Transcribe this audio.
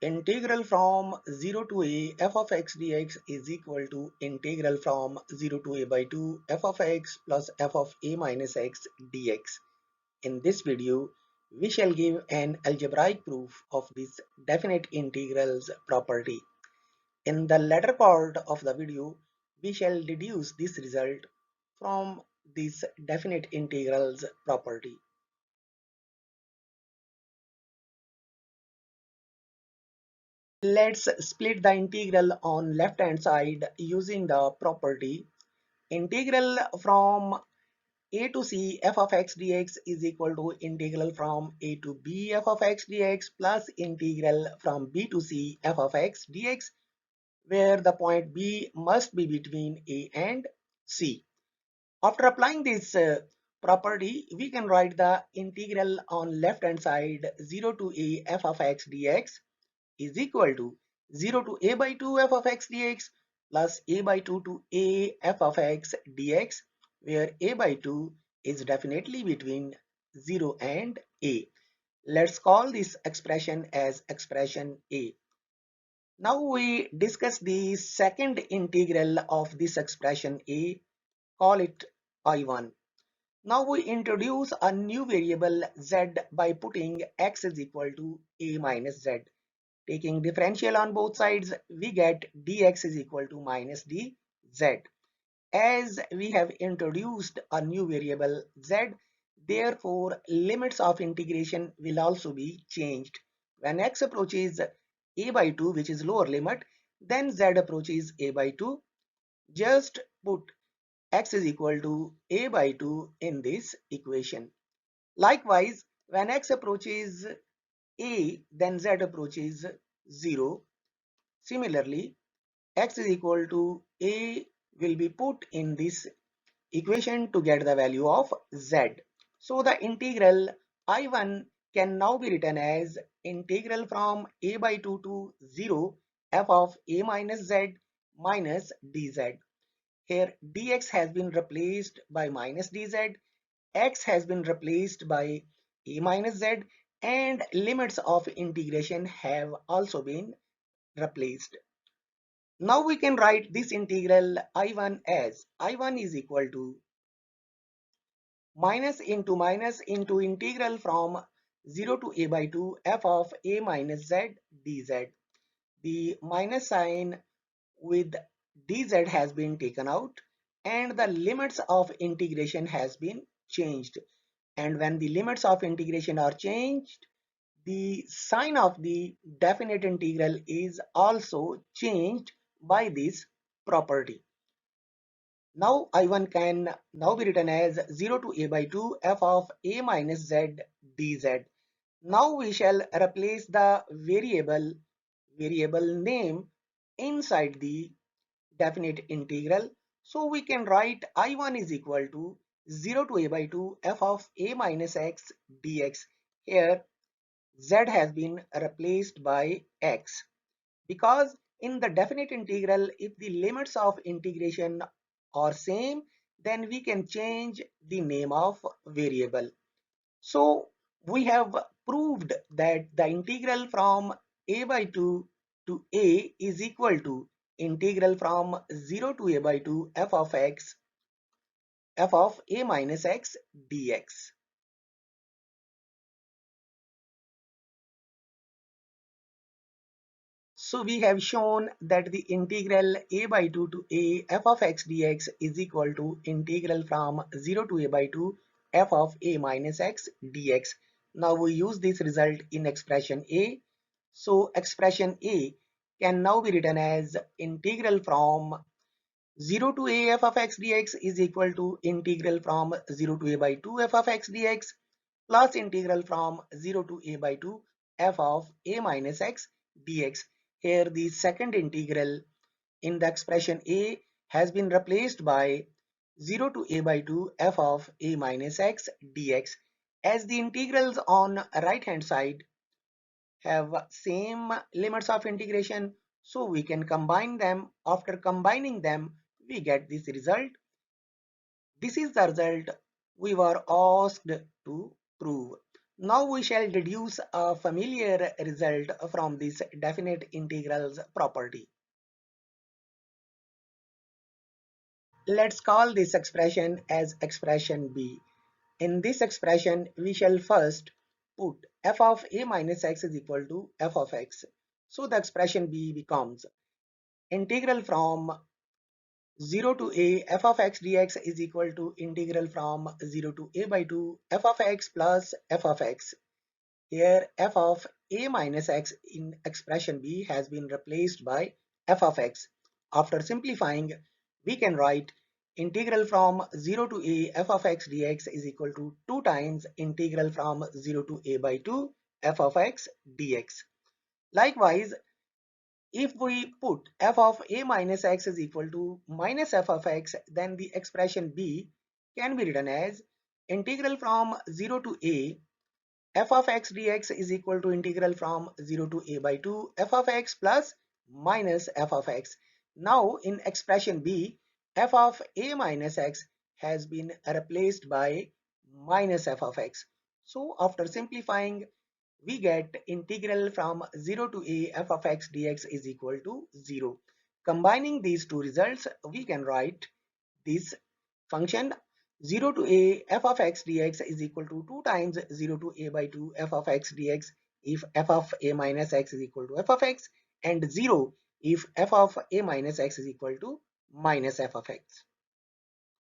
Integral from 0 to a f of x dx is equal to integral from 0 to a by 2 f of x plus f of a minus x dx. In this video, we shall give an algebraic proof of this definite integrals property. In the latter part of the video, we shall deduce this result from this definite integrals property. Let's split the integral on left hand side using the property integral from a to c f of x dx is equal to integral from a to b f of x dx plus integral from b to c f of x dx, where the point b must be between a and c. After applying this property, we can write the integral on left hand side 0 to a f of x dx is equal to 0 to a by 2 f of x dx plus a by 2 to a f of x dx, where a by 2 is definitely between 0 and a. Let's call this expression as expression a. Now we discuss the second integral of this expression a, call it I1. Now we introduce a new variable z by putting x is equal to a minus z. Taking differential on both sides, we get dx is equal to minus dz. As we have introduced a new variable z, therefore limits of integration will also be changed. When x approaches a by 2, which is lower limit, then z approaches a by 2. Just put x is equal to a by 2 in this equation. Likewise, when x approaches a, then z approaches 0. Similarly, x is equal to a will be put in this equation to get the value of z. So the integral I1 can now be written as integral from a by 2 to 0 f of a minus z minus dz. Here dx has been replaced by minus dz, x has been replaced by a minus z, and limits of integration have also been replaced. Now we can write this integral I1 as I1 is equal to minus into integral from 0 to a by 2 f of a minus z dz. The minus sign with dz has been taken out and the limits of integration has been changed. And when the limits of integration are changed, the sign of the definite integral is also changed by this property. Now I1 can now be written as 0 to a by 2 f of a minus z dz. Now we shall replace the variable name inside the definite integral. So we can write I1 is equal to 0 to a by 2 f of a minus x dx. Here z has been replaced by x, because in the definite integral, if the limits of integration are same, then we can change the name of variable. So we have proved that the integral from a by 2 to a is equal to integral from 0 to a by 2 f of x f of a minus x dx. So we have shown that the integral a by 2 to a f of x dx is equal to integral from 0 to a by 2 f of a minus x dx. Now we use this result in expression a. So expression a can now be written as integral from 0 to a f of x dx is equal to integral from 0 to a by 2 f of x dx plus integral from 0 to a by 2 f of a minus x dx. Here the second integral in the expression a has been replaced by 0 to a by 2 f of a minus x dx. As the integrals on right hand side have same limits of integration, so we can combine them. After combining them, we get this result. This is the result we were asked to prove. Now we shall deduce a familiar result from this definite integrals property. Let's call this expression as expression B. In this expression, we shall first put f of a minus x is equal to f of x. So the expression B becomes integral from 0 to a f of x dx is equal to integral from 0 to a by 2 f of x plus f of x. Here f of a minus x in expression B has been replaced by f of x. After simplifying, we can write integral from 0 to a f of x dx is equal to 2 times integral from 0 to a by 2 f of x dx. Likewise, if we put f of a minus x is equal to minus f of x, then the expression B can be written as integral from 0 to a f of x dx is equal to integral from 0 to a by 2 f of x plus minus f of x. Now in expression B, f of a minus x has been replaced by minus f of x. So after simplifying, we get integral from 0 to a f of x dx is equal to 0. Combining these two results, we can write this function 0 to a f of x dx is equal to 2 times 0 to a by 2 f of x dx if f of a minus x is equal to f of x, and 0 if f of a minus x is equal to minus f of x.